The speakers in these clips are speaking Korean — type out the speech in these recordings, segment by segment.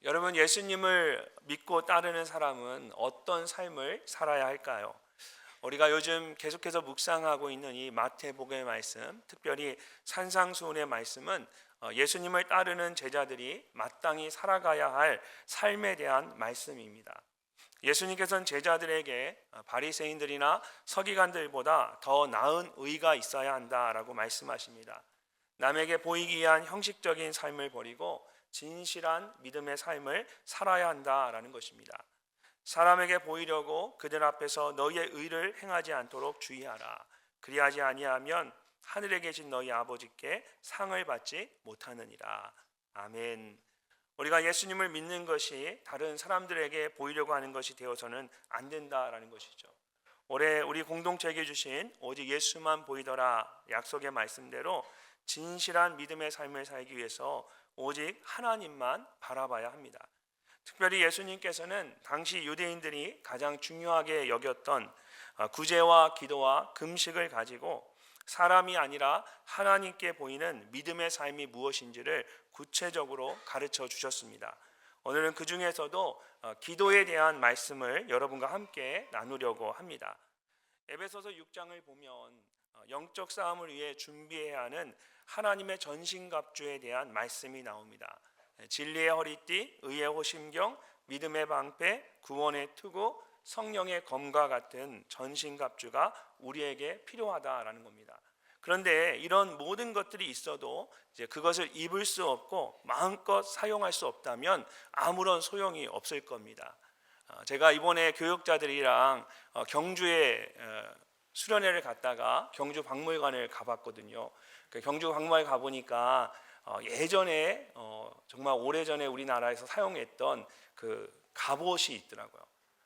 여러분, 예수님을 믿고 따르는 사람은 어떤 삶을 살아야 할까요? 우리가 요즘 계속해서 묵상하고 있는 이 마태복음의 말씀, 특별히 산상수훈의 말씀은 예수님을 따르는 제자들이 마땅히 살아가야 할 삶에 대한 말씀입니다. 예수님께서는 제자들에게 바리새인들이나 서기관들보다 더 나은 의가 있어야 한다라고 말씀하십니다. 남에게 보이기 위한 형식적인 삶을 버리고 진실한 믿음의 삶을 살아야 한다라는 것입니다. 사람에게 보이려고 그들 앞에서 너희의 의를 행하지 않도록 주의하라. 그리하지 아니하면 하늘에 계신 너희 아버지께 상을 받지 못하느니라. 아멘. 우리가 예수님을 믿는 것이 다른 사람들에게 보이려고 하는 것이 되어서는 안 된다라는 것이죠. 올해 우리 공동체에게 주신 오직 예수만 보이더라 약속의 말씀대로 진실한 믿음의 삶을 살기 위해서 오직 하나님만 바라봐야 합니다. 특별히 예수님께서는 당시 유대인들이 가장 중요하게 여겼던 구제와 기도와 금식을 가지고 사람이 아니라 하나님께 보이는 믿음의 삶이 무엇인지를 구체적으로 가르쳐 주셨습니다. 오늘은 그 중에서도 기도에 대한 말씀을 여러분과 함께 나누려고 합니다. 에베소서 6장을 보면 영적 싸움을 위해 준비해야 하는 하나님의 전신갑주에 대한 말씀이 나옵니다. 진리의 허리띠, 의의 호심경, 믿음의 방패, 구원의 투구, 성령의 검과 같은 전신갑주가 우리에게 필요하다라는 겁니다. 그런데 이런 모든 것들이 있어도 이제 그것을 입을 수 없고 마음껏 사용할 수 없다면 아무런 소용이 없을 겁니다. 제가 이번에 교육자들이랑 경주에 수련회를 갔다가 경주 박물관을 가봤거든요. 경주 박물관에 가보니까 예전에 정말 오래전에 우리나라에서 사용했던 그 갑옷이 있더라고요.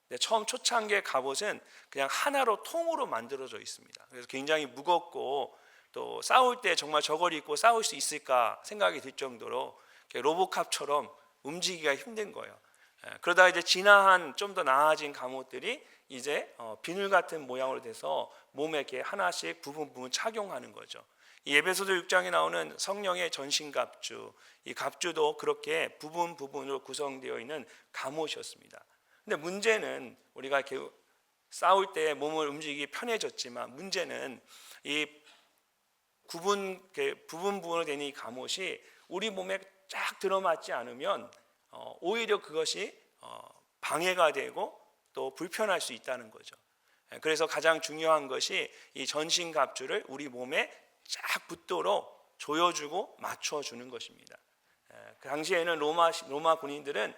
근데 처음 초창기의 갑옷은 그냥 하나로 통으로 만들어져 있습니다. 그래서 굉장히 무겁고 또 싸울 때 정말 저걸 입고 싸울 수 있을까 생각이 들 정도로 로보캅처럼 움직이기가 힘든 거예요. 그러다가 이제 진화한 좀 더 나아진 갑옷들이 이제 비늘 같은 모양으로 돼서 몸에 이렇게 하나씩 부분 착용하는 거죠. 이 에베소서 6장에 나오는 성령의 전신갑주, 이 갑주도 그렇게 부분으로 구성되어 있는 갑옷이었습니다. 근데 문제는 우리가 이렇게 싸울 때 몸을 움직이기 편해졌지만 문제는 이 부분으로 된 이 갑옷이 우리 몸에 쫙 들어맞지 않으면 오히려 그것이 방해가 되고 또 불편할 수 있다는 거죠. 그래서 가장 중요한 것이 이 전신갑주를 우리 몸에 쫙 붙도록 조여주고 맞춰주는 것입니다. 그 당시에는 로마 군인들은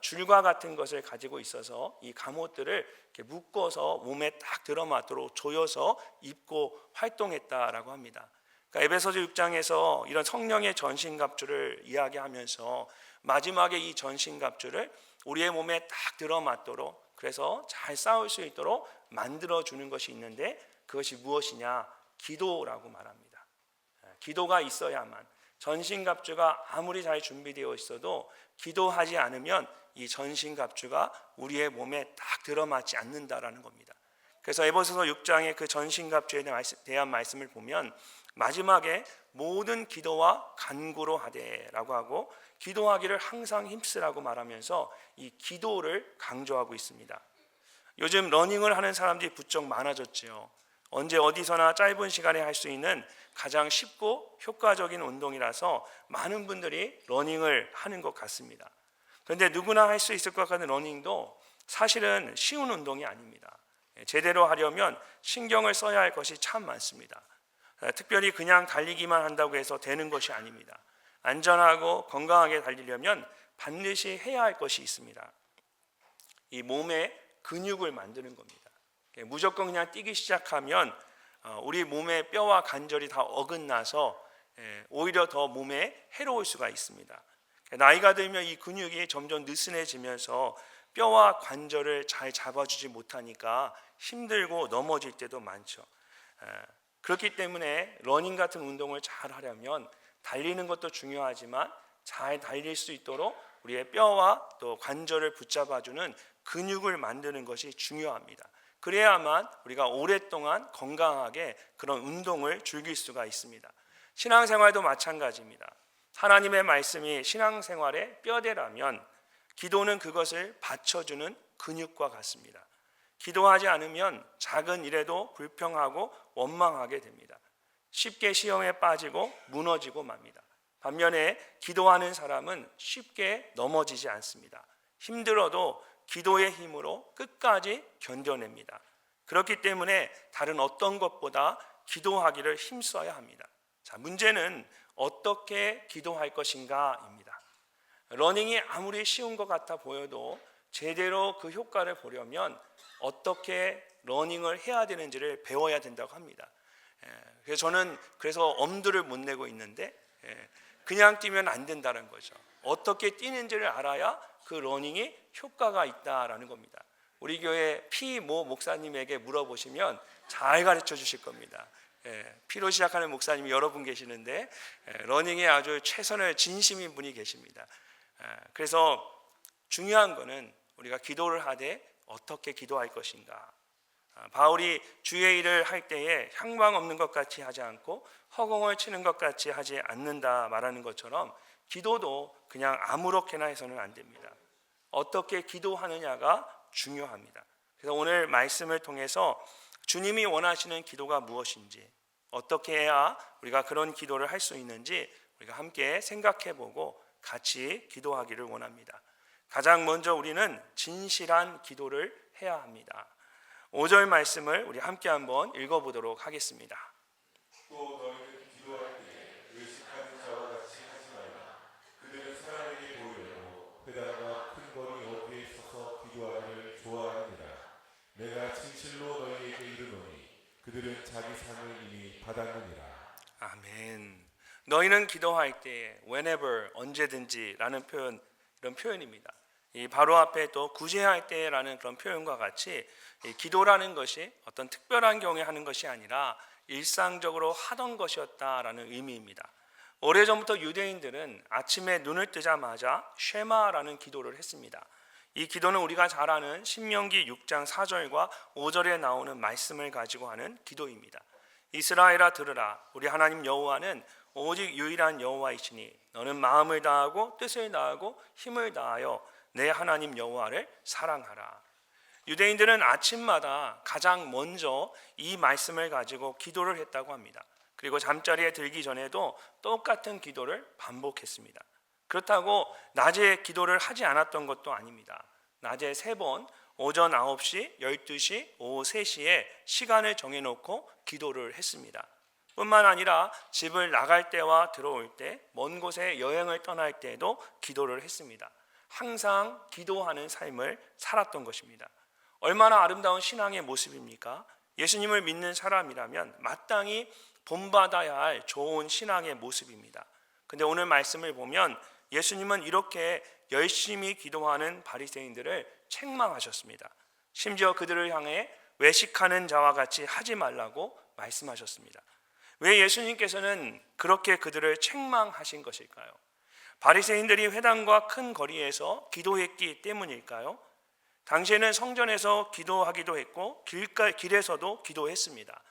줄과 같은 것을 가지고 있어서 이 갑옷들을 이렇게 묶어서 몸에 딱 들어맞도록 조여서 입고 활동했다라고 합니다. 그러니까 에베소서 6장에서 이런 성령의 전신갑주를 이야기하면서 마지막에 이 전신갑주를 우리의 몸에 딱 들어맞도록 그래서 잘 싸울 수 있도록 만들어주는 것이 있는데 그것이 무엇이냐? 기도라고 말합니다. 기도가 있어야만 전신갑주가 아무리 잘 준비되어 있어도 기도하지 않으면 이 전신갑주가 우리의 몸에 딱 들어맞지 않는다라는 겁니다. 그래서 에베소서 6장의 그 전신갑주에 대한 말씀을 보면 마지막에 모든 기도와 간구로 하되라고 하고 기도하기를 항상 힘쓰라고 말하면서 이 기도를 강조하고 있습니다. 요즘 러닝을 하는 사람들이 부쩍 많아졌지요. 언제 어디서나 짧은 시간에 할 수 있는 가장 쉽고 효과적인 운동이라서 많은 분들이 러닝을 하는 것 같습니다. 그런데 누구나 할 수 있을 것 같은 러닝도 사실은 쉬운 운동이 아닙니다. 제대로 하려면 신경을 써야 할 것이 참 많습니다. 특별히 그냥 달리기만 한다고 해서 되는 것이 아닙니다. 안전하고 건강하게 달리려면 반드시 해야 할 것이 있습니다. 이 몸의 근육을 만드는 겁니다. 무조건 그냥 뛰기 시작하면 우리 몸의 뼈와 관절이 다 어긋나서 오히려 더 몸에 해로울 수가 있습니다. 나이가 들면 이 근육이 점점 느슨해지면서 뼈와 관절을 잘 잡아주지 못하니까 힘들고 넘어질 때도 많죠. 그렇기 때문에 러닝 같은 운동을 잘 하려면 달리는 것도 중요하지만 잘 달릴 수 있도록 우리의 뼈와 또 관절을 붙잡아주는 근육을 만드는 것이 중요합니다. 그래야만 우리가 오랫동안 건강하게 그런 운동을 즐길 수가 있습니다. 신앙생활도 마찬가지입니다. 하나님의 말씀이 신앙생활의 뼈대라면 기도는 그것을 받쳐주는 근육과 같습니다. 기도하지 않으면 작은 일에도 불평하고 원망하게 됩니다. 쉽게 시험에 빠지고 무너지고 맙니다. 반면에 기도하는 사람은 쉽게 넘어지지 않습니다. 힘들어도 기도의 힘으로 끝까지 견뎌냅니다. 그렇기 때문에 다른 어떤 것보다 기도하기를 힘써야 합니다. 자, 문제는 어떻게 기도할 것인가입니다. 러닝이 아무리 쉬운 것 같아 보여도 제대로 그 효과를 보려면 어떻게 러닝을 해야 되는지를 배워야 된다고 합니다. 그래서 저는 엄두를 못 내고 있는데 그냥 뛰면 안 된다는 거죠. 어떻게 뛰는지를 알아야 그 러닝이 효과가 있다라는 겁니다. 우리 교회 피모 목사님에게 물어보시면 잘 가르쳐 주실 겁니다. 피로 시작하는 목사님이 여러 분 계시는데 러닝에 아주 최선을 진심인 분이 계십니다. 그래서 중요한 거는 우리가 기도를 하되 어떻게 기도할 것인가. 바울이 주의 일을 할 때에 향방 없는 것 같이 하지 않고 허공을 치는 것 같이 하지 않는다 말하는 것처럼 기도도 그냥 아무렇게나 해서는 안 됩니다. 어떻게 기도하느냐가 중요합니다. 그래서 오늘 말씀을 통해서 주님이 원하시는 기도가 무엇인지, 어떻게 해야 우리가 그런 기도를 할 수 있는지 우리가 함께 생각해보고 같이 기도하기를 원합니다. 가장 먼저 우리는 진실한 기도를 해야 합니다. 5절 말씀을 우리 함께 한번 읽어보도록 하겠습니다. 또 너희는 기도할 때 의식하는 자와 같이 하지 말라. 그들은 사람에게 보이려고 회당과 큰 거리 어디에 서서 기도하기를 좋아하느니라. 내가 진실로 너희에게 이르노니 그들은 자기 상을 이미 받았느니라. 아멘. 너희는 기도할 때 whenever 언제든지라는 표현, 이런 표현입니다. 이 바로 앞에 또 구제할 때라는 그런 표현과 같이 기도라는 것이 어떤 특별한 경우에 하는 것이 아니라 일상적으로 하던 것이었다라는 의미입니다. 오래전부터 유대인들은 아침에 눈을 뜨자마자 쉐마라는 기도를 했습니다. 이 기도는 우리가 잘 아는 신명기 6장 4절과 5절에 나오는 말씀을 가지고 하는 기도입니다. 이스라엘아 들으라, 우리 하나님 여호와는 오직 유일한 여호와이시니 너는 마음을 다하고 뜻을 다하고 힘을 다하여 내 하나님 여호와를 사랑하라. 유대인들은 아침마다 가장 먼저 이 말씀을 가지고 기도를 했다고 합니다. 그리고 잠자리에 들기 전에도 똑같은 기도를 반복했습니다. 그렇다고 낮에 기도를 하지 않았던 것도 아닙니다. 낮에 3번, 오전 9시, 12시, 오후 3시에 시간을 정해놓고 기도를 했습니다. 뿐만 아니라 집을 나갈 때와 들어올 때, 먼 곳에 여행을 떠날 때에도 기도를 했습니다. 항상 기도하는 삶을 살았던 것입니다. 얼마나 아름다운 신앙의 모습입니까? 예수님을 믿는 사람이라면 마땅히 본받아야 할 좋은 신앙의 모습입니다. 근데 오늘 말씀을 보면 예수님은 이렇게 열심히 기도하는 바리새인들을 책망하셨습니다. 심지어 그들을 향해 외식하는 자와 같이 하지 말라고 말씀하셨습니다. 왜 예수님께서는 그렇게 그들을 책망하신 것일까요? 바리새인들이 회당과 큰 거리에서 기도했기 때문일까요? 당시에는 성전에서 기도하기도 했고 길에서도 기도했습니다.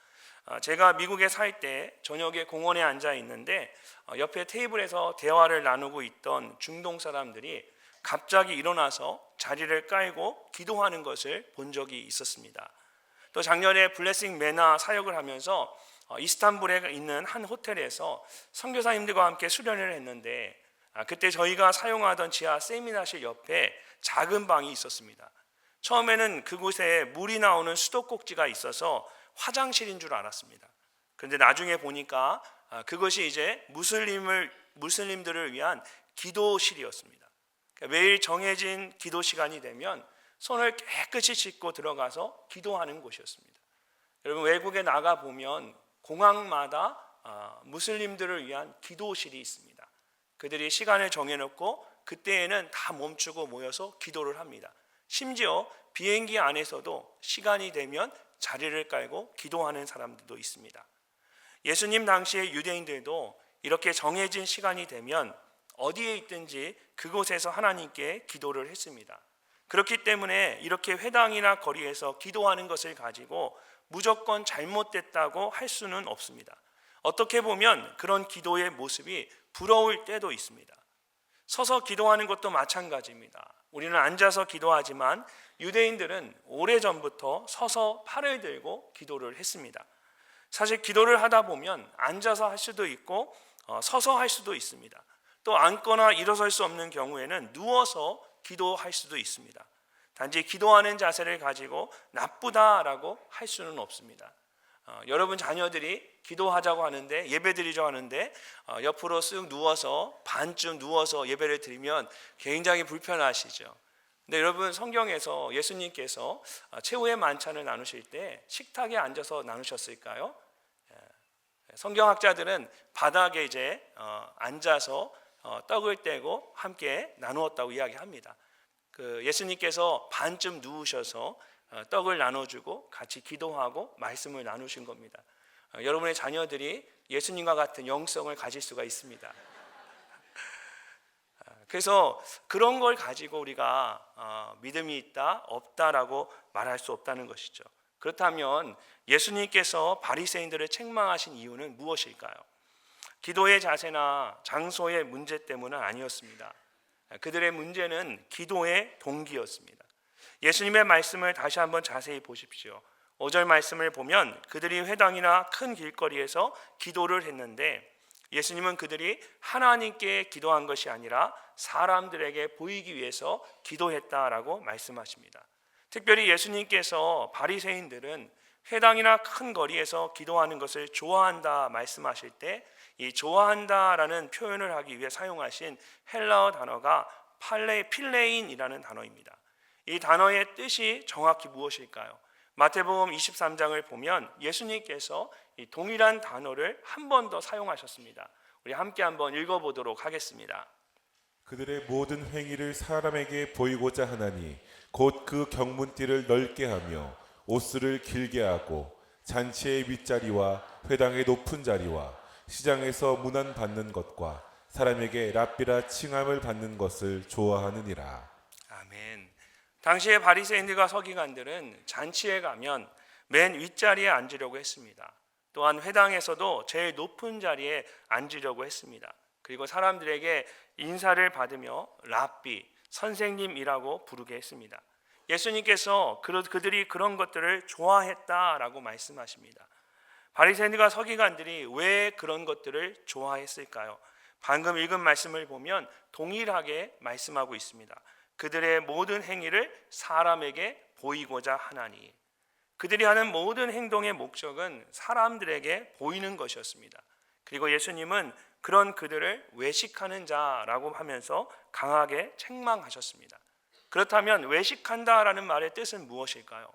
제가 미국에 살 때 저녁에 공원에 앉아 있는데 옆에 테이블에서 대화를 나누고 있던 중동 사람들이 갑자기 일어나서 자리를 깔고 기도하는 것을 본 적이 있었습니다. 또 작년에 블레싱 매나 사역을 하면서 이스탄불에 있는 한 호텔에서 선교사님들과 함께 수련을 했는데 그때 저희가 사용하던 지하 세미나실 옆에 작은 방이 있었습니다. 처음에는 그곳에 물이 나오는 수도꼭지가 있어서 화장실인 줄 알았습니다. 그런데 나중에 보니까 그것이 이제 무슬림들을 위한 기도실이었습니다. 그러니까 매일 정해진 기도 시간이 되면 손을 깨끗이 씻고 들어가서 기도하는 곳이었습니다. 여러분, 외국에 나가 보면 공항마다 무슬림들을 위한 기도실이 있습니다. 그들이 시간을 정해놓고 그때에는 다 멈추고 모여서 기도를 합니다. 심지어 비행기 안에서도 시간이 되면 자리를 깔고 기도하는 사람들도 있습니다. 예수님 당시의 유대인들도 이렇게 정해진 시간이 되면 어디에 있든지 그곳에서 하나님께 기도를 했습니다. 그렇기 때문에 이렇게 회당이나 거리에서 기도하는 것을 가지고 무조건 잘못됐다고 할 수는 없습니다. 어떻게 보면 그런 기도의 모습이 부러울 때도 있습니다. 서서 기도하는 것도 마찬가지입니다. 우리는 앉아서 기도하지만 유대인들은 오래전부터 서서 팔을 들고 기도를 했습니다. 사실 기도를 하다 보면 앉아서 할 수도 있고 서서 할 수도 있습니다. 또 앉거나 일어설 수 없는 경우에는 누워서 기도할 수도 있습니다. 단지 기도하는 자세를 가지고 나쁘다라고 할 수는 없습니다. 여러분 자녀들이 기도하자고 하는데, 예배드리자고 하는데 옆으로 쓱 누워서 반쯤 누워서 예배를 드리면 굉장히 불편하시죠. 근데 여러분, 성경에서 예수님께서 최후의 만찬을 나누실 때 식탁에 앉아서 나누셨을까요? 성경학자들은 바닥에 이제 앉아서 떡을 떼고 함께 나누었다고 이야기합니다. 예수님께서 반쯤 누우셔서 떡을 나눠주고 같이 기도하고 말씀을 나누신 겁니다. 여러분의 자녀들이 예수님과 같은 영성을 가질 수가 있습니다. 그래서 그런 걸 가지고 우리가 믿음이 있다, 없다라고 말할 수 없다는 것이죠. 그렇다면 예수님께서 바리새인들을 책망하신 이유는 무엇일까요? 기도의 자세나 장소의 문제 때문은 아니었습니다. 그들의 문제는 기도의 동기였습니다. 예수님의 말씀을 다시 한번 자세히 보십시오. 5절 말씀을 보면 그들이 회당이나 큰 길거리에서 기도를 했는데, 예수님은 그들이 하나님께 기도한 것이 아니라 사람들에게 보이기 위해서 기도했다라고 말씀하십니다. 특별히 예수님께서 바리새인들은 회당이나 큰 거리에서 기도하는 것을 좋아한다 말씀하실 때, 이 좋아한다라는 표현을 하기 위해 사용하신 헬라어 단어가 필레인이라는 단어입니다. 이 단어의 뜻이 정확히 무엇일까요? 마태복음 23장을 보면 예수님께서 이 동일한 단어를 한 번 더 사용하셨습니다. 우리 함께 한번 읽어보도록 하겠습니다. 그들의 모든 행위를 사람에게 보이고자 하나니 곧 그 경문띠를 넓게 하며 옷수를 길게 하고 잔치의 윗자리와 회당의 높은 자리와 시장에서 문안 받는 것과 사람에게 랍비라 칭함을 받는 것을 좋아하느니라. 아멘. 당시의 바리새인들과 서기관들은 잔치에 가면 맨 윗자리에 앉으려고 했습니다. 또한 회당에서도 제일 높은 자리에 앉으려고 했습니다. 그리고 사람들에게 인사를 받으며 랍비, 선생님이라고 부르게 했습니다. 예수님께서 그들이 그런 것들을 좋아했다라고 말씀하십니다. 바리새인들과 서기관들이 왜 그런 것들을 좋아했을까요? 방금 읽은 말씀을 보면 동일하게 말씀하고 있습니다. 그들의 모든 행위를 사람에게 보이고자 하나니. 그들이 하는 모든 행동의 목적은 사람들에게 보이는 것이었습니다. 그리고 예수님은 그런 그들을 외식하는 자라고 하면서 강하게 책망하셨습니다. 그렇다면 외식한다라는 말의 뜻은 무엇일까요?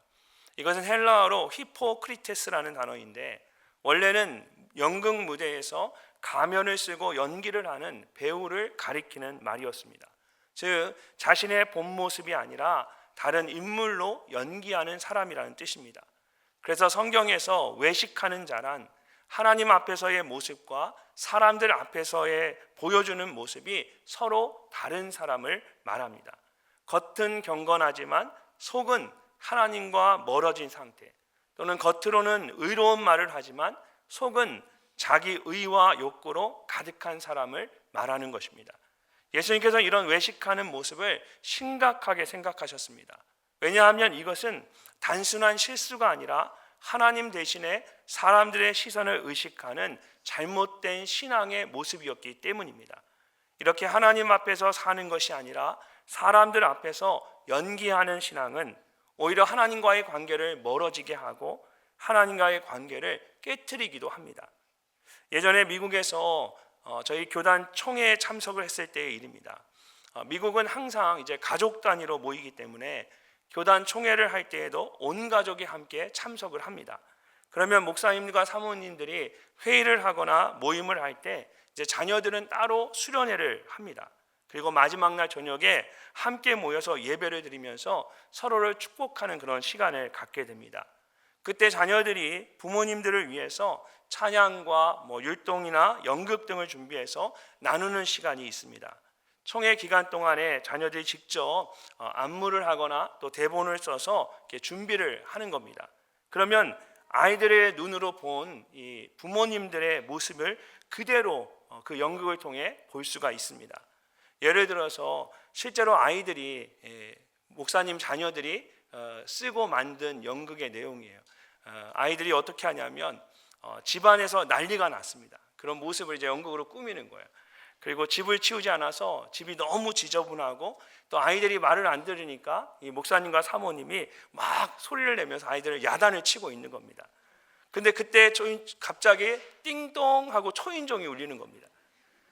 이것은 헬라어로 히포크리테스라는 단어인데, 원래는 연극 무대에서 가면을 쓰고 연기를 하는 배우를 가리키는 말이었습니다. 즉 자신의 본 모습이 아니라 다른 인물로 연기하는 사람이라는 뜻입니다. 그래서 성경에서 외식하는 자란 하나님 앞에서의 모습과 사람들 앞에서의 보여주는 모습이 서로 다른 사람을 말합니다. 겉은 경건하지만 속은 하나님과 멀어진 상태, 또는 겉으로는 의로운 말을 하지만 속은 자기 의와 욕구로 가득한 사람을 말하는 것입니다. 예수님께서 이런 외식하는 모습을 심각하게 생각하셨습니다. 왜냐하면 이것은 단순한 실수가 아니라 하나님 대신에 사람들의 시선을 의식하는 잘못된 신앙의 모습이었기 때문입니다. 이렇게 하나님 앞에서 사는 것이 아니라 사람들 앞에서 연기하는 신앙은 오히려 하나님과의 관계를 멀어지게 하고 하나님과의 관계를 깨트리기도 합니다. 예전에 미국에서 저희 교단 총회에 참석을 했을 때의 일입니다. 미국은 항상 이제 가족 단위로 모이기 때문에 교단 총회를 할 때에도 온 가족이 함께 참석을 합니다. 그러면 목사님과 사모님들이 회의를 하거나 모임을 할 때 이제 자녀들은 따로 수련회를 합니다. 그리고 마지막 날 저녁에 함께 모여서 예배를 드리면서 서로를 축복하는 그런 시간을 갖게 됩니다. 그때 자녀들이 부모님들을 위해서 찬양과 율동이나 연극 등을 준비해서 나누는 시간이 있습니다. 총회 기간 동안에 자녀들이 직접 안무를 하거나 또 대본을 써서 이렇게 준비를 하는 겁니다. 그러면 아이들의 눈으로 본 이 부모님들의 모습을 그대로 그 연극을 통해 볼 수가 있습니다. 예를 들어서 실제로 아이들이 목사님 자녀들이 쓰고 만든 연극의 내용이에요. 아이들이 어떻게 하냐면 집안에서 난리가 났습니다. 그런 모습을 이제 연극으로 꾸미는 거예요. 그리고 집을 치우지 않아서 집이 너무 지저분하고 또 아이들이 말을 안 들으니까 이 목사님과 사모님이 막 소리를 내면서 아이들을 야단을 치고 있는 겁니다. 근데 그때 갑자기 띵동 하고 초인종이 울리는 겁니다.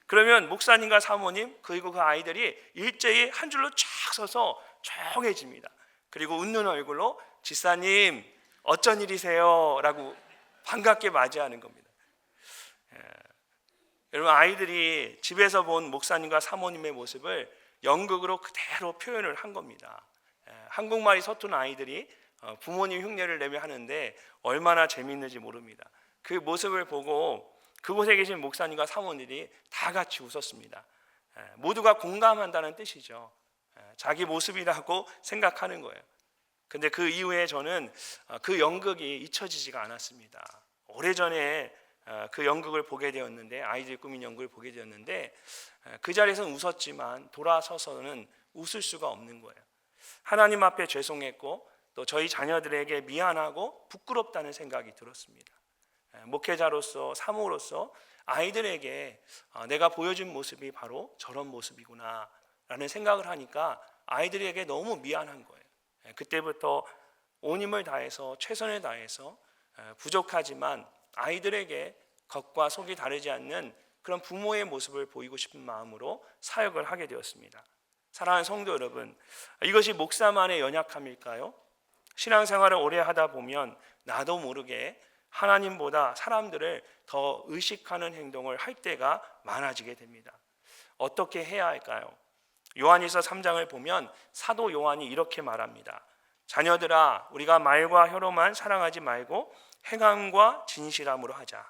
그러면 목사님과 사모님 그리고 그 아이들이 일제히 한 줄로 쫙 서서 조용해집니다. 그리고 웃는 얼굴로 집사님 어쩐 일이세요? 라고 반갑게 맞이하는 겁니다. 여러분, 아이들이 집에서 본 목사님과 사모님의 모습을 연극으로 그대로 표현을 한 겁니다. 한국말이 서툰 아이들이 부모님 흉내를 내며 하는데 얼마나 재미있는지 모릅니다. 그 모습을 보고 그곳에 계신 목사님과 사모님이 다 같이 웃었습니다. 모두가 공감한다는 뜻이죠. 자기 모습이라고 생각하는 거예요. 근데 그 이후에 저는 그 연극이 잊혀지지가 않았습니다. 오래전에 그 연극을 보게 되었는데, 아이들이 꾸민 연극을 보게 되었는데 그 자리에서는 웃었지만 돌아서서는 웃을 수가 없는 거예요. 하나님 앞에 죄송했고 또 저희 자녀들에게 미안하고 부끄럽다는 생각이 들었습니다. 목회자로서 사모로서 아이들에게 내가 보여준 모습이 바로 저런 모습이구나 라는 생각을 하니까 아이들에게 너무 미안한 거예요. 그때부터 온 힘을 다해서 최선을 다해서 부족하지만 아이들에게 겉과 속이 다르지 않는 그런 부모의 모습을 보이고 싶은 마음으로 사역을 하게 되었습니다. 사랑하는 성도 여러분, 이것이 목사만의 연약함일까요? 신앙생활을 오래 하다 보면 나도 모르게 하나님보다 사람들을 더 의식하는 행동을 할 때가 많아지게 됩니다. 어떻게 해야 할까요? 요한일서 3장을 보면 사도 요한이 이렇게 말합니다. 자녀들아, 우리가 말과 혀로만 사랑하지 말고 행함과 진실함으로 하자.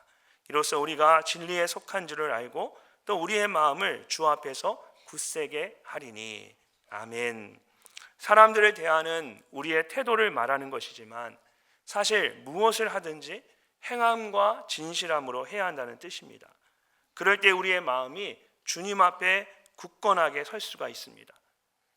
이로써 우리가 진리에 속한 줄을 알고 또 우리의 마음을 주 앞에서 굳세게 하리니. 아멘. 사람들을 대하는 우리의 태도를 말하는 것이지만 사실 무엇을 하든지 행함과 진실함으로 해야 한다는 뜻입니다. 그럴 때 우리의 마음이 주님 앞에 굳건하게 설 수가 있습니다.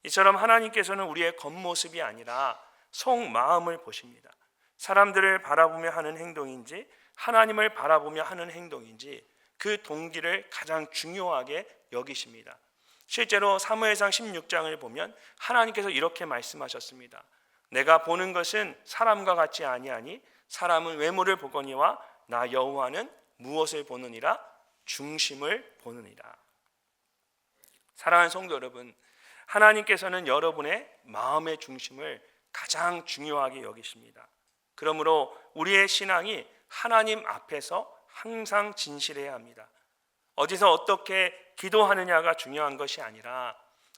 이처럼 하나님께서는 우리의 겉모습이 아니라 속마음을 보십니다. 사람들을 바라보며 하는 행동인지 하나님을 바라보며 하는 행동인지 그 동기를 가장 중요하게 여기십니다. 실제로 사무엘상 16장을 보면 하나님께서 이렇게 말씀하셨습니다. 내가 보는 것은 사람과 같지 아니하니 사람은 외모를 보거니와 나 여호와는 무엇을 보느니라? 중심을 보느니라. 사랑하는 성도 여러분, 하나님께서는 여러분의 마음의 중심을 가장 중요하게 여기십니다. 그러므로 우리의 신앙이 하나님 앞에서 항상 진실해야 합니다. 어디서 어떻게 기도하느냐가 중요한 것이 아니라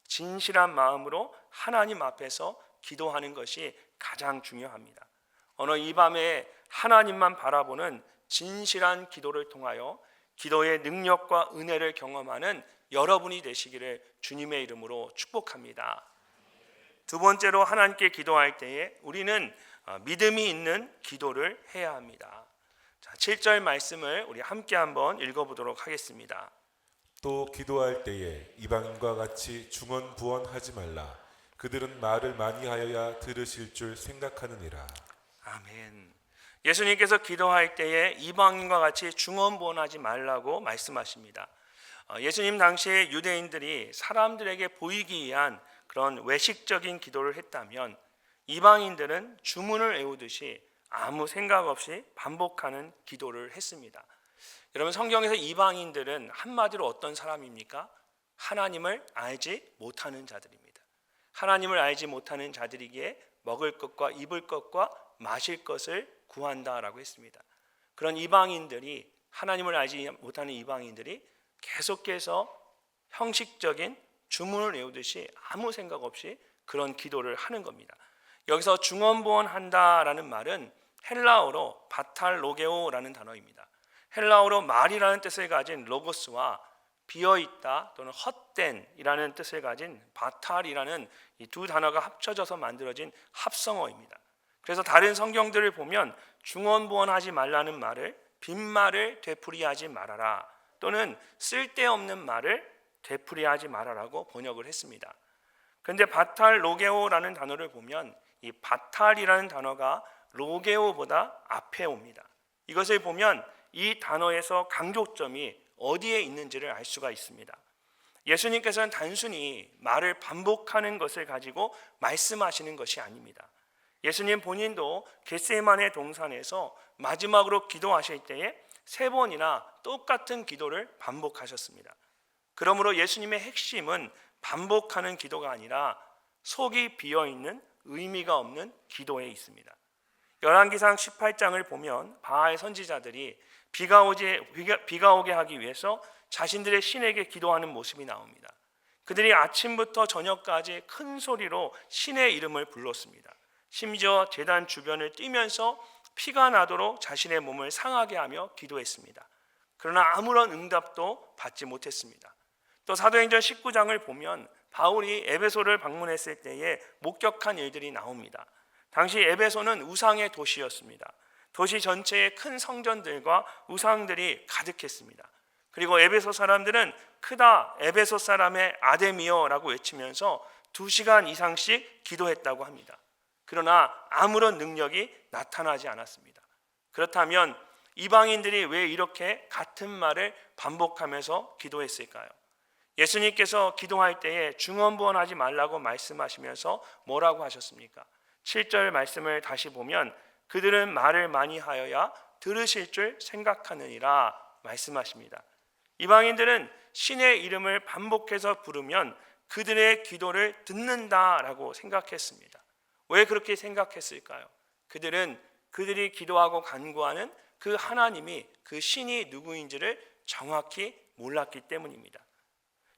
진실한 마음으로 하나님 앞에서 기도하는 것이 가장 중요합니다. 오늘 이 밤에 하나님만 바라보는 진실한 기도를 통하여 기도의 능력과 은혜를 경험하는 여러분이 되시기를 주님의 이름으로 축복합니다. 두 번째로 하나님께 기도할 때에 우리는 믿음이 있는 기도를 해야 합니다. 7절 말씀을 우리 함께 한번 읽어보도록 하겠습니다. 또 기도할 때에 이방인과 같이 중언부언하지 말라. 그들은 말을 많이 하여야 들으실 줄 생각하느니라. 아멘. 예수님께서 기도할 때에 이방인과 같이 중언부언하지 말라고 말씀하십니다. 예수님 당시에 유대인들이 사람들에게 보이기 위한 그런 외식적인 기도를 했다면 이방인들은 주문을 외우듯이 아무 생각 없이 반복하는 기도를 했습니다. 여러분, 성경에서 이방인들은 한마디로 어떤 사람입니까? 하나님을 알지 못하는 자들입니다. 하나님을 알지 못하는 자들이기에 먹을 것과 입을 것과 마실 것을 구한다라고 했습니다. 그런 이방인들이, 하나님을 알지 못하는 이방인들이 계속해서 형식적인 주문을 외우듯이 아무 생각 없이 그런 기도를 하는 겁니다. 여기서 중언부언한다라는 말은 헬라어로 바탈로게오라는 단어입니다. 헬라어로 말이라는 뜻을 가진 로고스와 비어있다 또는 헛된이라는 뜻을 가진 바탈이라는 이 두 단어가 합쳐져서 만들어진 합성어입니다. 그래서 다른 성경들을 보면 중언부언하지 말라는 말을 빈말을 되풀이하지 말아라 또는 쓸데없는 말을 되풀이하지 말아라고 번역을 했습니다. 그런데 바탈 로게오라는 단어를 보면 이 바탈이라는 단어가 로게오보다 앞에 옵니다. 이것을 보면 이 단어에서 강조점이 어디에 있는지를 알 수가 있습니다. 예수님께서는 단순히 말을 반복하는 것을 가지고 말씀하시는 것이 아닙니다. 예수님 본인도 겟세마네 동산에서 마지막으로 기도하실 때에 3번이나 똑같은 기도를 반복하셨습니다. 그러므로 예수님의 핵심은 반복하는 기도가 아니라 속이 비어있는 의미가 없는 기도에 있습니다. 열왕기상 18장을 보면 바알 선지자들이 비가 오게 하기 위해서 자신들의 신에게 기도하는 모습이 나옵니다. 그들이 아침부터 저녁까지 큰 소리로 신의 이름을 불렀습니다. 심지어 제단 주변을 뛰면서 피가 나도록 자신의 몸을 상하게 하며 기도했습니다. 그러나 아무런 응답도 받지 못했습니다. 또 사도행전 19장을 보면 바울이 에베소를 방문했을 때에 목격한 일들이 나옵니다. 당시 에베소는 우상의 도시였습니다. 도시 전체에 큰 성전들과 우상들이 가득했습니다. 그리고 에베소 사람들은 크다 에베소 사람의 아데미어라고 외치면서 2시간 이상씩 기도했다고 합니다. 그러나 아무런 능력이 나타나지 않았습니다. 그렇다면 이방인들이 왜 이렇게 같은 말을 반복하면서 기도했을까요? 예수님께서 기도할 때에 중언부언하지 말라고 말씀하시면서 뭐라고 하셨습니까? 7절 말씀을 다시 보면 그들은 말을 많이 하여야 들으실 줄 생각하느니라 말씀하십니다. 이방인들은 신의 이름을 반복해서 부르면 그들의 기도를 듣는다라고 생각했습니다. 왜 그렇게 생각했을까요? 그들은 그들이 기도하고 간구하는 그 하나님이, 그 신이 누구인지를 정확히 몰랐기 때문입니다.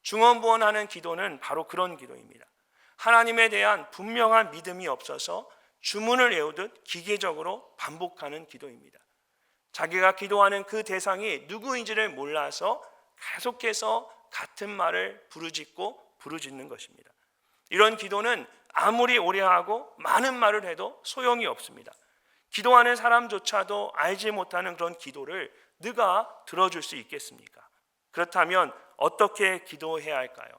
중언부언하는 기도는 바로 그런 기도입니다. 하나님에 대한 분명한 믿음이 없어서 주문을 외우듯 기계적으로 반복하는 기도입니다. 자기가 기도하는 그 대상이 누구인지를 몰라서 계속해서 같은 말을 부르짖는 것입니다. 이런 기도는 아무리 오래 하고 많은 말을 해도 소용이 없습니다. 기도하는 사람조차도 알지 못하는 그런 기도를 누가 들어줄 수 있겠습니까? 그렇다면 어떻게 기도해야 할까요?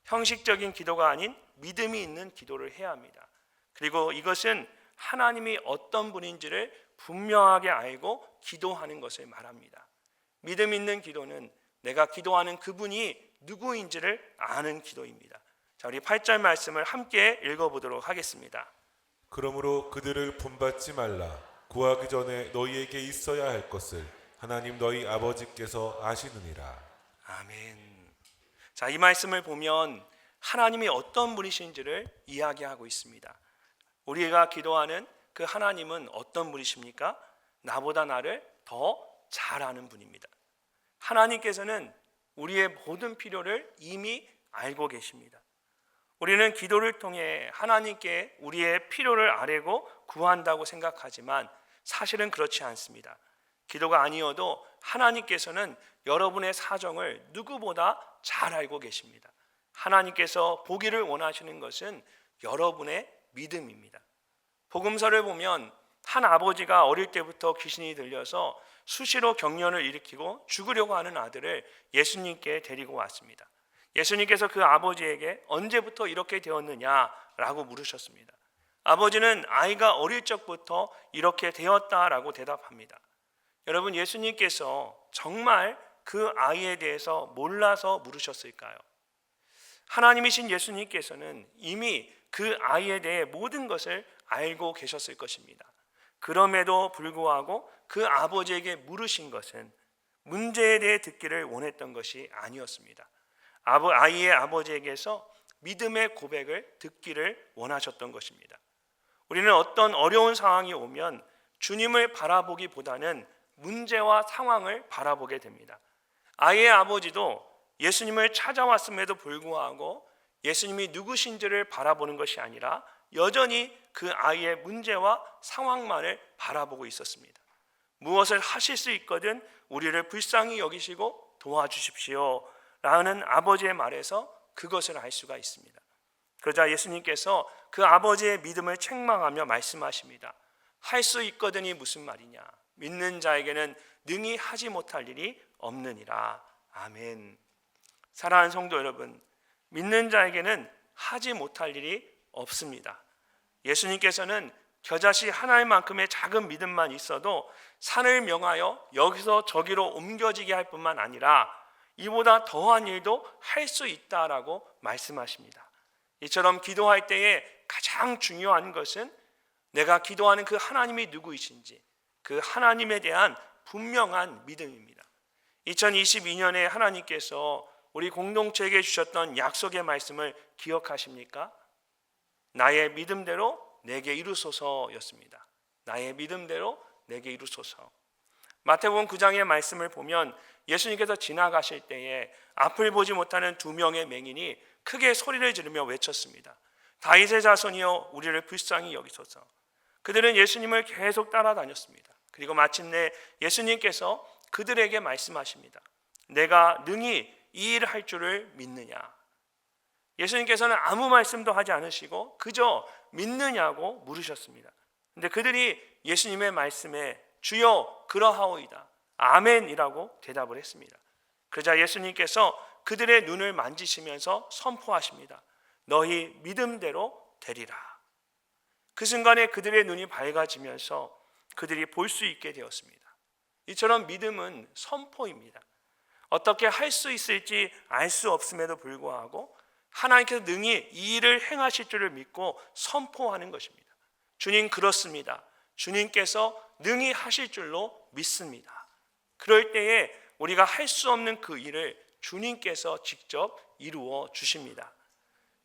형식적인 기도가 아닌 믿음이 있는 기도를 해야 합니다. 그리고 이것은 하나님이 어떤 분인지를 분명하게 알고 기도하는 것을 말합니다. 믿음 있는 기도는 내가 기도하는 그분이 누구인지를 아는 기도입니다. 자, 우리 8절 말씀을 함께 읽어보도록 하겠습니다. 그러므로 그들을 본받지 말라. 구하기 전에 너희에게 있어야 할 것을 하나님 너희 아버지께서 아시느니라. 아멘. 자, 이 말씀을 보면 하나님이 어떤 분이신지를 이야기하고 있습니다. 우리가 기도하는 그 하나님은 어떤 분이십니까? 나보다 나를 더 잘 아는 분입니다. 하나님께서는 우리의 모든 필요를 이미 알고 계십니다. 우리는 기도를 통해 하나님께 우리의 필요를 아뢰고 구한다고 생각하지만 사실은 그렇지 않습니다. 기도가 아니어도 하나님께서는 여러분의 사정을 누구보다 잘 알고 계십니다. 하나님께서 보기를 원하시는 것은 여러분의 믿음입니다. 복음서를 보면 한 아버지가 어릴 때부터 귀신이 들려서 수시로 경련을 일으키고 죽으려고 하는 아들을 예수님께 데리고 왔습니다. 예수님께서 그 아버지에게 언제부터 이렇게 되었느냐라고 물으셨습니다. 아버지는 아이가 어릴 적부터 이렇게 되었다라고 대답합니다. 여러분, 예수님께서 정말 그 아이에 대해서 몰라서 물으셨을까요? 하나님이신 예수님께서는 이미 그 아이에 대해 모든 것을 알고 계셨을 것입니다. 그럼에도 불구하고 그 아버지에게 물으신 것은 문제에 대해 듣기를 원했던 것이 아니었습니다. 아이의 아버지에게서 믿음의 고백을 듣기를 원하셨던 것입니다. 우리는 어떤 어려운 상황이 오면 주님을 바라보기보다는 문제와 상황을 바라보게 됩니다. 아이의 아버지도 예수님을 찾아왔음에도 불구하고 예수님이 누구신지를 바라보는 것이 아니라 여전히 그 아이의 문제와 상황만을 바라보고 있었습니다. 무엇을 하실 수 있거든 우리를 불쌍히 여기시고 도와주십시오 라는 아버지의 말에서 그것을 알 수가 있습니다. 그러자 예수님께서 그 아버지의 믿음을 책망하며 말씀하십니다. 할 수 있거든이 무슨 말이냐? 믿는 자에게는 능히 하지 못할 일이 없느니라. 아멘. 사랑하는 성도 여러분, 믿는 자에게는 하지 못할 일이 없습니다. 예수님께서는 겨자씨 하나만큼의 작은 믿음만 있어도 산을 명하여 여기서 저기로 옮겨지게 할 뿐만 아니라 이보다 더한 일도 할 수 있다라고 말씀하십니다. 이처럼 기도할 때에 가장 중요한 것은 내가 기도하는 그 하나님이 누구이신지 그 하나님에 대한 분명한 믿음입니다. 2022년에 하나님께서 우리 공동체에게 주셨던 약속의 말씀을 기억하십니까? 나의 믿음대로 내게 이루소서였습니다. 나의 믿음대로 내게 이루소서. 마태복음 9장의 말씀을 보면 예수님께서 지나가실 때에 앞을 보지 못하는 두 명의 맹인이 크게 소리를 지르며 외쳤습니다. 다윗의 자손이여 우리를 불쌍히 여기소서. 그들은 예수님을 계속 따라다녔습니다. 그리고 마침내 예수님께서 그들에게 말씀하십니다. 내가 능히 이 일을 할 줄을 믿느냐. 예수님께서는 아무 말씀도 하지 않으시고 그저 믿느냐고 물으셨습니다. 근데 그들이 예수님의 말씀에 주여 그러하오이다 아멘이라고 대답을 했습니다. 그러자 예수님께서 그들의 눈을 만지시면서 선포하십니다. 너희 믿음대로 되리라. 그 순간에 그들의 눈이 밝아지면서 그들이 볼 수 있게 되었습니다. 이처럼 믿음은 선포입니다. 어떻게 할 수 있을지 알 수 없음에도 불구하고 하나님께서 능히 이 일을 행하실 줄을 믿고 선포하는 것입니다. 주님 그렇습니다. 주님께서 능히 하실 줄로 믿습니다. 그럴 때에 우리가 할 수 없는 그 일을 주님께서 직접 이루어 주십니다.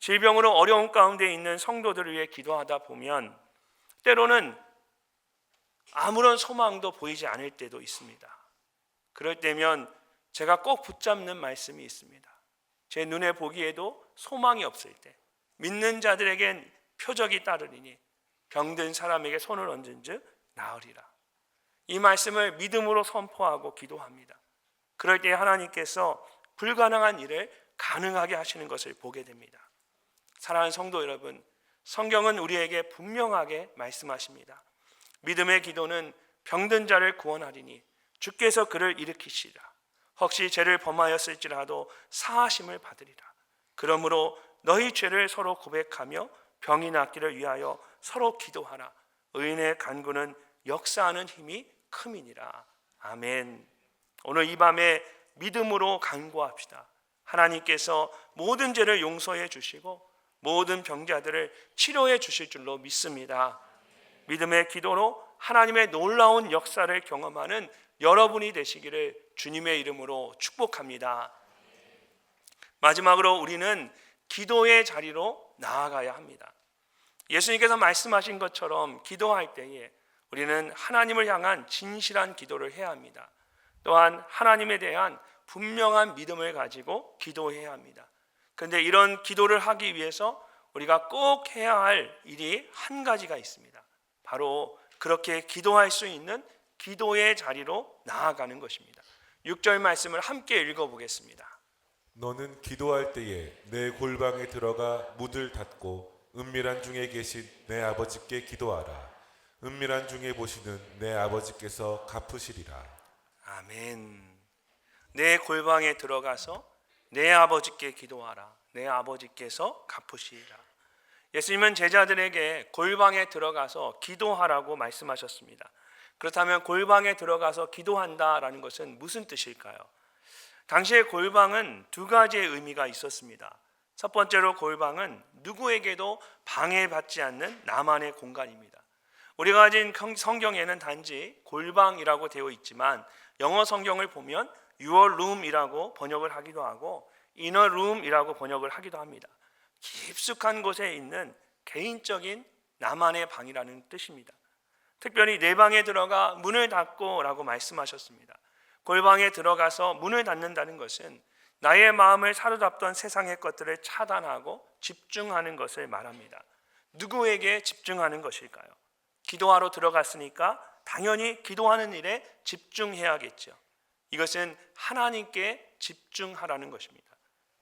질병으로 어려운 가운데 있는 성도들을 위해 기도하다 보면 때로는 아무런 소망도 보이지 않을 때도 있습니다. 그럴 때면 제가 꼭 붙잡는 말씀이 있습니다. 제 눈에 보기에도 소망이 없을 때 믿는 자들에겐 표적이 따르리니 병든 사람에게 손을 얹은 즉 나으리라. 이 말씀을 믿음으로 선포하고 기도합니다. 그럴 때 하나님께서 불가능한 일을 가능하게 하시는 것을 보게 됩니다. 사랑하는 성도 여러분, 성경은 우리에게 분명하게 말씀하십니다. 믿음의 기도는 병든 자를 구원하리니 주께서 그를 일으키시리라. 혹시 죄를 범하였을지라도 사하심을 받으리라. 그러므로 너희 죄를 서로 고백하며 병이 낫기를 위하여 서로 기도하라. 의인의 간구는 역사하는 힘이 큼이니라. 아멘. 오늘 이 밤에 믿음으로 간구합시다. 하나님께서 모든 죄를 용서해 주시고 모든 병자들을 치료해 주실 줄로 믿습니다. 믿음의 기도로 하나님의 놀라운 역사를 경험하는 여러분이 되시기를 주님의 이름으로 축복합니다. 마지막으로 우리는 기도의 자리로 나아가야 합니다. 예수님께서 말씀하신 것처럼 기도할 때에 우리는 하나님을 향한 진실한 기도를 해야 합니다. 또한 하나님에 대한 분명한 믿음을 가지고 기도해야 합니다. 그런데 이런 기도를 하기 위해서 우리가 꼭 해야 할 일이 한 가지가 있습니다. 바로 그렇게 기도할 수 있는 기도의 자리로 나아가는 것입니다. 6절 말씀을 함께 읽어보겠습니다. 너는 기도할 때에 내 골방에 들어가 문을 닫고 은밀한 중에 계신 내 아버지께 기도하라. 은밀한 중에 보시는 내 아버지께서 갚으시리라. 아멘. 내 골방에 들어가서 내 아버지께 기도하라. 내 아버지께서 갚으시리라. 예수님은 제자들에게 골방에 들어가서 기도하라고 말씀하셨습니다. 그렇다면 골방에 들어가서 기도한다라는 것은 무슨 뜻일까요? 당시의 골방은 두 가지의 의미가 있었습니다. 첫 번째로 골방은 누구에게도 방해받지 않는 나만의 공간입니다. 우리가 가진 성경에는 단지 골방이라고 되어 있지만 영어 성경을 보면 your room이라고 번역을 하기도 하고 inner room이라고 번역을 하기도 합니다. 깊숙한 곳에 있는 개인적인 나만의 방이라는 뜻입니다. 특별히 내 방에 들어가 문을 닫고 라고 말씀하셨습니다. 골방에 들어가서 문을 닫는다는 것은 나의 마음을 사로잡던 세상의 것들을 차단하고 집중하는 것을 말합니다. 누구에게 집중하는 것일까요? 기도하러 들어갔으니까 당연히 기도하는 일에 집중해야겠죠. 이것은 하나님께 집중하라는 것입니다.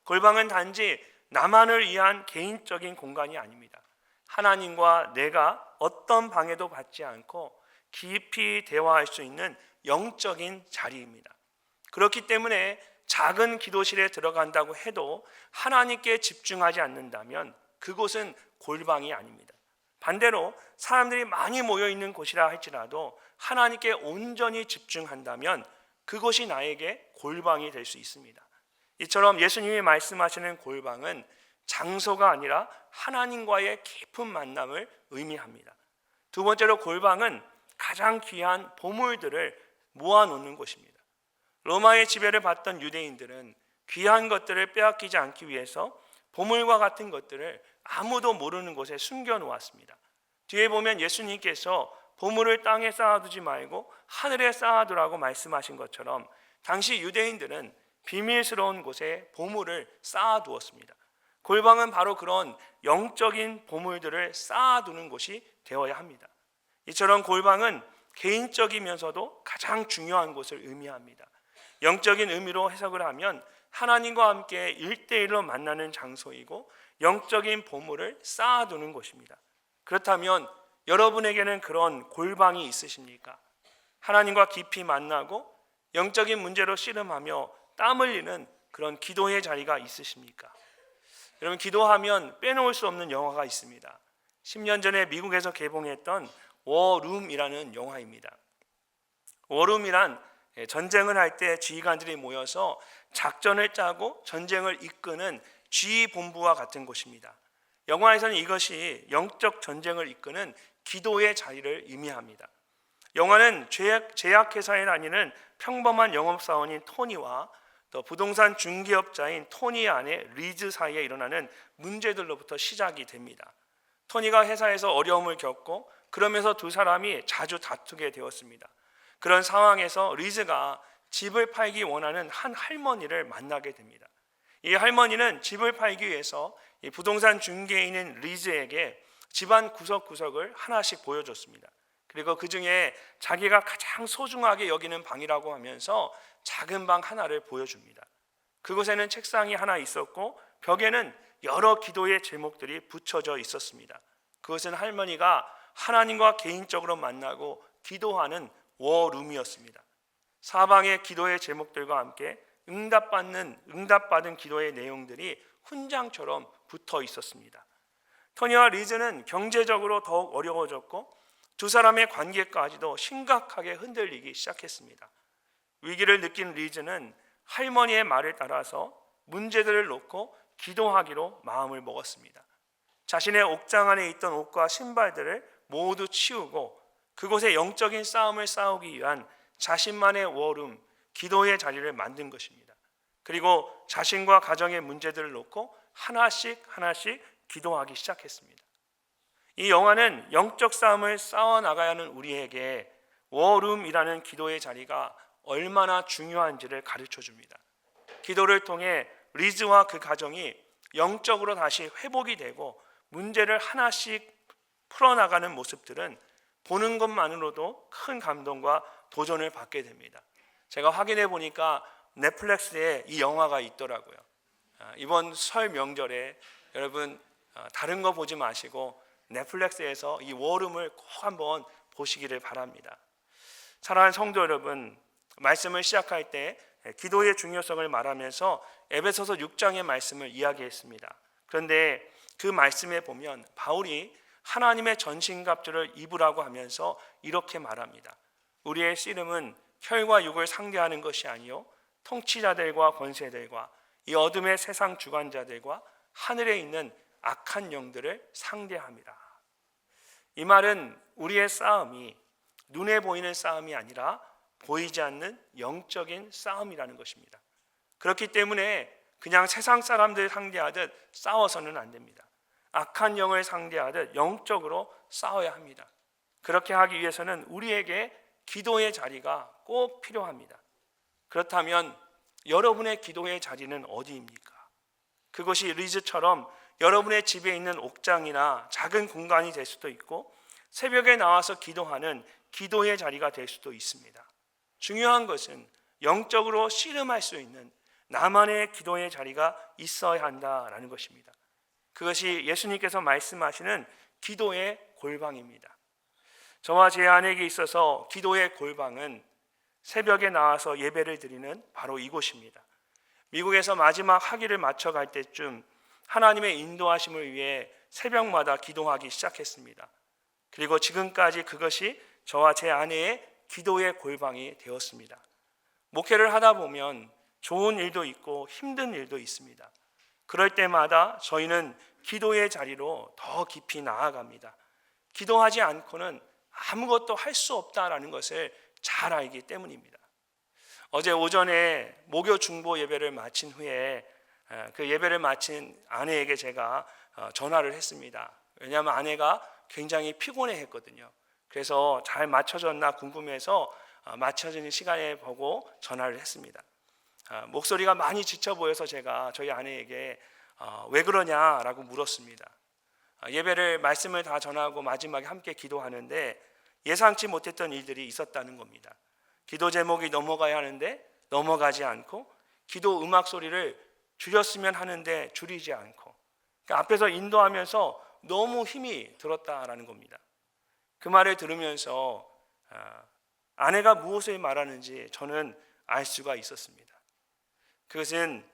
골방은 단지 나만을 위한 개인적인 공간이 아닙니다. 하나님과 내가 어떤 방해도 받지 않고 깊이 대화할 수 있는 영적인 자리입니다. 그렇기 때문에 작은 기도실에 들어간다고 해도 하나님께 집중하지 않는다면 그곳은 골방이 아닙니다. 반대로 사람들이 많이 모여 있는 곳이라 할지라도 하나님께 온전히 집중한다면 그곳이 나에게 골방이 될 수 있습니다. 이처럼 예수님이 말씀하시는 골방은 장소가 아니라 하나님과의 깊은 만남을 의미합니다. 두 번째로 골방은 가장 귀한 보물들을 모아놓는 곳입니다. 로마의 지배를 받던 유대인들은 귀한 것들을 빼앗기지 않기 위해서 보물과 같은 것들을 아무도 모르는 곳에 숨겨놓았습니다. 뒤에 보면 예수님께서 보물을 땅에 쌓아두지 말고 하늘에 쌓아두라고 말씀하신 것처럼 당시 유대인들은 비밀스러운 곳에 보물을 쌓아두었습니다. 골방은 바로 그런 영적인 보물들을 쌓아두는 곳이 되어야 합니다. 이처럼 골방은 개인적이면서도 가장 중요한 곳을 의미합니다. 영적인 의미로 해석을 하면 하나님과 함께 1대1로 만나는 장소이고 영적인 보물을 쌓아두는 곳입니다. 그렇다면 여러분에게는 그런 골방이 있으십니까? 하나님과 깊이 만나고 영적인 문제로 씨름하며 땀 흘리는 그런 기도의 자리가 있으십니까? 여러분, 기도하면 빼놓을 수 없는 영화가 있습니다. 10년 전에 미국에서 개봉했던 워룸이라는 영화입니다. 워룸이란 전쟁을 할 때 지휘관들이 모여서 작전을 짜고 전쟁을 이끄는 지휘본부와 같은 곳입니다. 영화에서는 이것이 영적 전쟁을 이끄는 기도의 자리를 의미합니다. 영화는 제약회사에 다니는 평범한 영업사원인 토니와 또 부동산 중개업자인 토니의 아내 리즈 사이에 일어나는 문제들로부터 시작이 됩니다. 토니가 회사에서 어려움을 겪고 그러면서 두 사람이 자주 다투게 되었습니다. 그런 상황에서 리즈가 집을 팔기 원하는 한 할머니를 만나게 됩니다. 이 할머니는 집을 팔기 위해서 이 부동산 중개인인 리즈에게 집안 구석구석을 하나씩 보여줬습니다. 그리고 그 중에 자기가 가장 소중하게 여기는 방이라고 하면서 작은 방 하나를 보여줍니다. 그곳에는 책상이 하나 있었고 벽에는 여러 기도의 제목들이 붙여져 있었습니다. 그것은 할머니가 하나님과 개인적으로 만나고 기도하는 워룸이었습니다. 사방의 기도의 제목들과 함께 응답받은 기도의 내용들이 훈장처럼 붙어 있었습니다. 토니와 리즈는 경제적으로 더욱 어려워졌고 두 사람의 관계까지도 심각하게 흔들리기 시작했습니다. 위기를 느낀 리즈는 할머니의 말을 따라서 문제들을 놓고 기도하기로 마음을 먹었습니다. 자신의 옥장 안에 있던 옷과 신발들을 모두 치우고 그곳에 영적인 싸움을 싸우기 위한 자신만의 워룸, 기도의 자리를 만든 것입니다. 그리고 자신과 가정의 문제들을 놓고 하나씩 기도하기 시작했습니다. 이 영화는 영적 싸움을 싸워나가야 하는 우리에게 워룸이라는 기도의 자리가 얼마나 중요한지를 가르쳐 줍니다. 기도를 통해 리즈와 그 가정이 영적으로 다시 회복이 되고 문제를 하나씩 풀어나가는 모습들은 보는 것만으로도 큰 감동과 도전을 받게 됩니다. 제가 확인해 보니까 넷플릭스에 이 영화가 있더라고요. 이번 설 명절에 여러분 다른 거 보지 마시고 넷플릭스에서 이 워룸을 꼭 한번 보시기를 바랍니다. 사랑하는 성도 여러분, 말씀을 시작할 때 기도의 중요성을 말하면서 에베소서 6장의 말씀을 이야기했습니다. 그런데 그 말씀에 보면 바울이 하나님의 전신갑주를 입으라고 하면서 이렇게 말합니다. 우리의 씨름은 혈과 육을 상대하는 것이 아니요 통치자들과 권세들과 이 어둠의 세상 주관자들과 하늘에 있는 악한 영들을 상대합니다. 이 말은 우리의 싸움이 눈에 보이는 싸움이 아니라 보이지 않는 영적인 싸움이라는 것입니다. 그렇기 때문에 그냥 세상 사람들 상대하듯 싸워서는 안 됩니다. 악한 영을 상대하듯 영적으로 싸워야 합니다. 그렇게 하기 위해서는 우리에게 기도의 자리가 꼭 필요합니다. 그렇다면 여러분의 기도의 자리는 어디입니까? 그것이 리즈처럼 여러분의 집에 있는 옥장이나 작은 공간이 될 수도 있고 새벽에 나와서 기도하는 기도의 자리가 될 수도 있습니다. 중요한 것은 영적으로 씨름할 수 있는 나만의 기도의 자리가 있어야 한다라는 것입니다. 그것이 예수님께서 말씀하시는 기도의 골방입니다. 저와 제 아내에게 있어서 기도의 골방은 새벽에 나와서 예배를 드리는 바로 이곳입니다. 미국에서 마지막 학위를 마쳐 갈 때쯤 하나님의 인도하심을 위해 새벽마다 기도하기 시작했습니다. 그리고 지금까지 그것이 저와 제 아내의 기도의 골방이 되었습니다. 목회를 하다 보면 좋은 일도 있고 힘든 일도 있습니다. 그럴 때마다 저희는 기도의 자리로 더 깊이 나아갑니다. 기도하지 않고는 아무것도 할 수 없다라는 것을 잘 알기 때문입니다. 어제 오전에 목요 중보 예배를 마친 후에 그 예배를 마친 아내에게 제가 전화를 했습니다. 왜냐하면 아내가 굉장히 피곤해했거든요. 그래서 잘 맞춰졌나 궁금해서 맞춰지는 시간에 보고 전화를 했습니다. 목소리가 많이 지쳐 보여서 제가 저희 아내에게 왜 그러냐라고 물었습니다. 예배를 말씀을 다 전하고 마지막에 함께 기도하는데 예상치 못했던 일들이 있었다는 겁니다. 기도 제목이 넘어가야 하는데 넘어가지 않고, 기도 음악 소리를 줄였으면 하는데 줄이지 않고, 그러니까 앞에서 인도하면서 너무 힘이 들었다라는 겁니다. 그 말을 들으면서 아내가 무엇을 말하는지 저는 알 수가 있었습니다. 그것은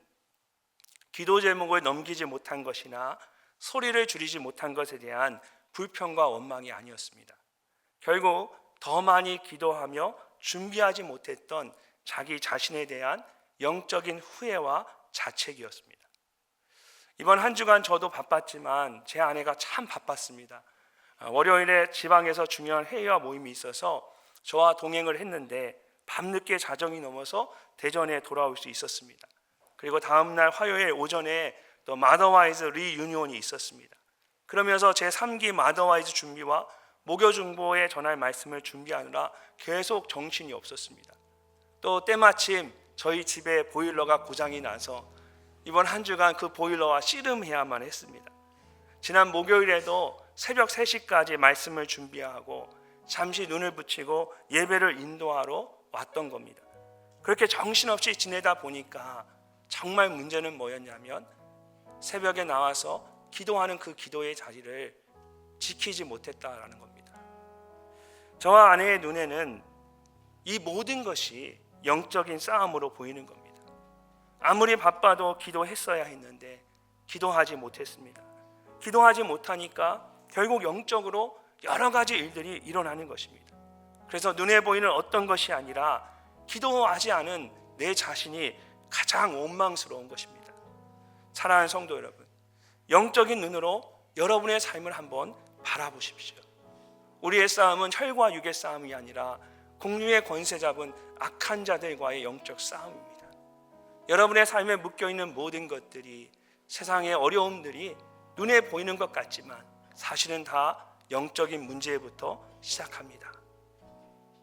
기도 제목을 넘기지 못한 것이나 소리를 줄이지 못한 것에 대한 불평과 원망이 아니었습니다. 결국 더 많이 기도하며 준비하지 못했던 자기 자신에 대한 영적인 후회와 자책이었습니다. 이번 한 주간 저도 바빴지만 제 아내가 참 바빴습니다. 월요일에 지방에서 중요한 회의와 모임이 있어서 저와 동행을 했는데 밤늦게 자정이 넘어서 대전에 돌아올 수 있었습니다. 그리고 다음날 화요일 오전에 또 마더와이즈 리유니온이 있었습니다. 그러면서 제 3기 마더와이즈 준비와 목요 중보에 전할 말씀을 준비하느라 계속 정신이 없었습니다. 또 때마침 저희 집에 보일러가 고장이 나서 이번 한 주간 그 보일러와 씨름해야만 했습니다. 지난 목요일에도 새벽 3시까지 말씀을 준비하고 잠시 눈을 붙이고 예배를 인도하러 왔던 겁니다. 그렇게 정신없이 지내다 보니까 정말 문제는 뭐였냐면 새벽에 나와서 기도하는 그 기도의 자리를 지키지 못했다라는 겁니다. 저와 아내의 눈에는 이 모든 것이 영적인 싸움으로 보이는 겁니다. 아무리 바빠도 기도했어야 했는데 기도하지 못했습니다. 기도하지 못하니까 결국 영적으로 여러 가지 일들이 일어나는 것입니다. 그래서 눈에 보이는 어떤 것이 아니라 기도하지 않은 내 자신이 가장 원망스러운 것입니다. 사랑하는 성도 여러분, 영적인 눈으로 여러분의 삶을 한번 바라보십시오. 우리의 싸움은 혈과 육의 싸움이 아니라 공중의 권세 잡은 악한 자들과의 영적 싸움입니다. 여러분의 삶에 묶여있는 모든 것들이, 세상의 어려움들이 눈에 보이는 것 같지만 사실은 다 영적인 문제부터 시작합니다.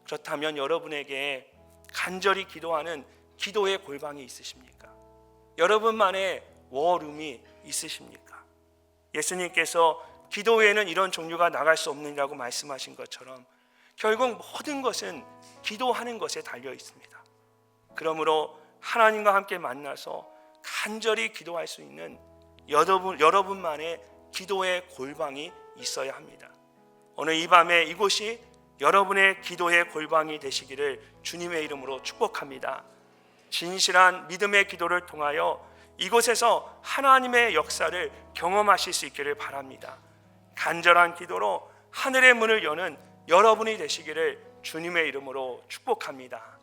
그렇다면 여러분에게 간절히 기도하는 기도의 골방이 있으십니까? 여러분만의 워룸이 있으십니까? 예수님께서 기도 외에는 이런 종류가 나갈 수 없느니라고 말씀하신 것처럼 결국 모든 것은 기도하는 것에 달려 있습니다. 그러므로 하나님과 함께 만나서 간절히 기도할 수 있는 여러분만의 기도의 골방이 있어야 합니다. 오늘 이 밤에 이곳이 여러분의 기도의 골방이 되시기를 주님의 이름으로 축복합니다. 진실한 믿음의 기도를 통하여 이곳에서 하나님의 역사를 경험하실 수 있기를 바랍니다. 간절한 기도로 하늘의 문을 여는 여러분이 되시기를 주님의 이름으로 축복합니다.